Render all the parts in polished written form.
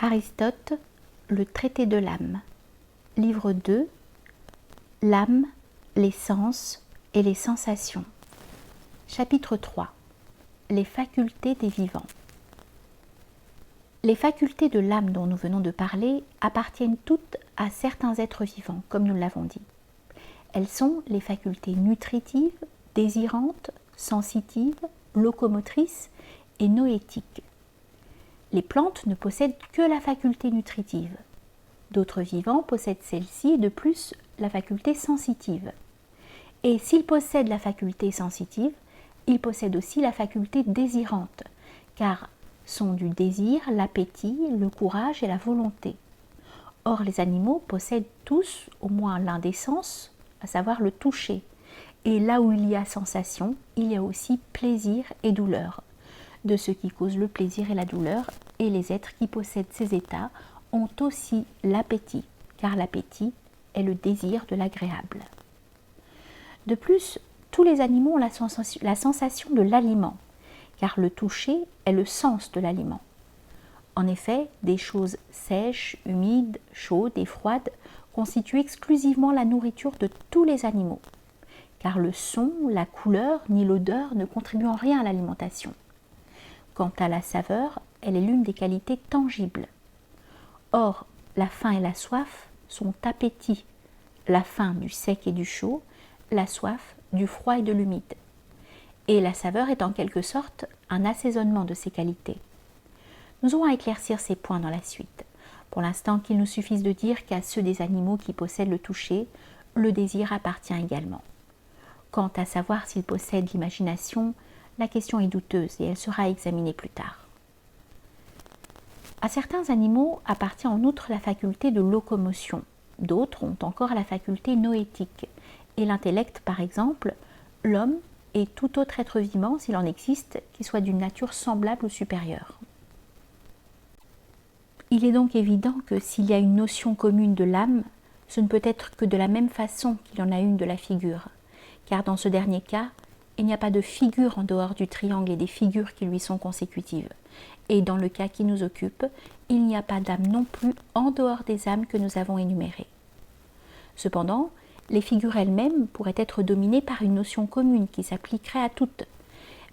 Aristote, le traité de l'âme. Livre 2, l'âme, les sens et les sensations. Chapitre 3, les facultés des vivants. Les facultés de l'âme dont nous venons de parler appartiennent toutes à certains êtres vivants, comme nous l'avons dit. Elles sont les facultés nutritives, désirantes, sensitives, locomotrices et noétiques. Les plantes ne possèdent que la faculté nutritive. D'autres vivants possèdent celle-ci et de plus la faculté sensitive. Et s'ils possèdent la faculté sensitive, ils possèdent aussi la faculté désirante, car sont du désir, l'appétit, le courage et la volonté. Or, les animaux possèdent tous au moins l'un des sens, à savoir le toucher. Et là où il y a sensation, il y a aussi plaisir et douleur. De ce qui cause le plaisir et la douleur, et les êtres qui possèdent ces états ont aussi l'appétit, car l'appétit est le désir de l'agréable. De plus, tous les animaux ont la sensation de l'aliment, car le toucher est le sens de l'aliment. En effet, des choses sèches, humides, chaudes et froides constituent exclusivement la nourriture de tous les animaux, car le son, la couleur ni l'odeur ne contribuent en rien à l'alimentation. Quant à la saveur, elle est l'une des qualités tangibles. Or, la faim et la soif sont appétits, la faim du sec et du chaud, la soif du froid et de l'humide. Et la saveur est en quelque sorte un assaisonnement de ces qualités. Nous aurons à éclaircir ces points dans la suite. Pour l'instant, qu'il nous suffise de dire qu'à ceux des animaux qui possèdent le toucher, le désir appartient également. Quant à savoir s'ils possèdent l'imagination, la question est douteuse et elle sera examinée plus tard. À certains animaux appartient en outre la faculté de locomotion. D'autres ont encore la faculté noétique. Et l'intellect, par exemple, l'homme et tout autre être vivant, s'il en existe, qui soit d'une nature semblable ou supérieure. Il est donc évident que s'il y a une notion commune de l'âme, ce ne peut être que de la même façon qu'il y en a une de la figure. Car dans ce dernier cas, il n'y a pas de figure en dehors du triangle et des figures qui lui sont consécutives. Et dans le cas qui nous occupe, il n'y a pas d'âme non plus en dehors des âmes que nous avons énumérées. Cependant, les figures elles-mêmes pourraient être dominées par une notion commune qui s'appliquerait à toutes,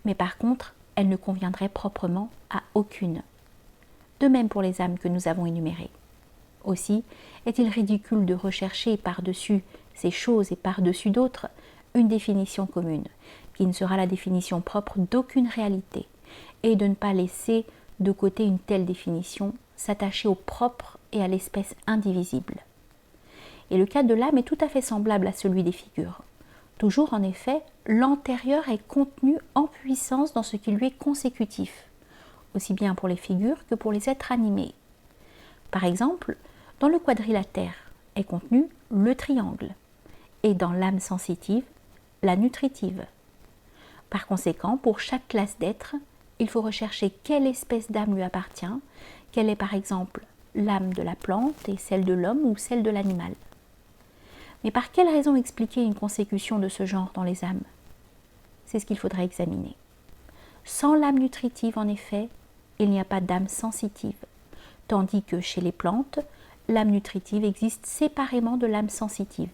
mais par contre, elles ne conviendraient proprement à aucune. De même pour les âmes que nous avons énumérées. Aussi, est-il ridicule de rechercher par-dessus ces choses et par-dessus d'autres une définition commune, qui ne sera la définition propre d'aucune réalité, et de ne pas laisser de côté une telle définition s'attacher au propre et à l'espèce indivisible. Et le cas de l'âme est tout à fait semblable à celui des figures. Toujours en effet, l'antérieur est contenu en puissance dans ce qui lui est consécutif, aussi bien pour les figures que pour les êtres animés. Par exemple, dans le quadrilatère est contenu le triangle, et dans l'âme sensitive, la nutritive. Par conséquent, pour chaque classe d'êtres, il faut rechercher quelle espèce d'âme lui appartient, quelle est par exemple l'âme de la plante et celle de l'homme ou celle de l'animal. Mais par quelle raison expliquer une consécution de ce genre dans les âmes? C'est ce qu'il faudrait examiner. Sans l'âme nutritive, en effet, il n'y a pas d'âme sensitive, tandis que chez les plantes, l'âme nutritive existe séparément de l'âme sensitive.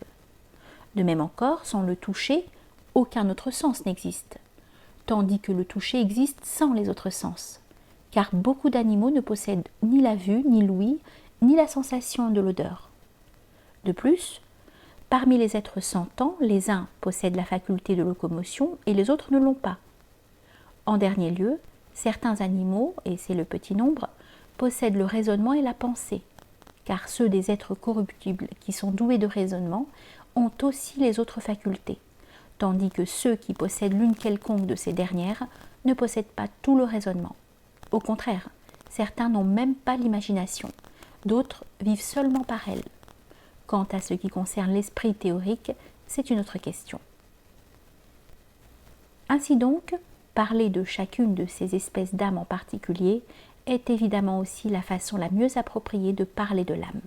De même encore, sans le toucher, aucun autre sens n'existe, tandis que le toucher existe sans les autres sens, car beaucoup d'animaux ne possèdent ni la vue, ni l'ouïe, ni la sensation de l'odeur. De plus, parmi les êtres sentants, les uns possèdent la faculté de locomotion et les autres ne l'ont pas. En dernier lieu, certains animaux, et c'est le petit nombre, possèdent le raisonnement et la pensée, car ceux des êtres corruptibles qui sont doués de raisonnement ont aussi les autres facultés, tandis que ceux qui possèdent l'une quelconque de ces dernières ne possèdent pas tout le raisonnement. Au contraire, certains n'ont même pas l'imagination, d'autres vivent seulement par elle. Quant à ce qui concerne l'esprit théorique, c'est une autre question. Ainsi donc, parler de chacune de ces espèces d'âmes en particulier est évidemment aussi la façon la mieux appropriée de parler de l'âme.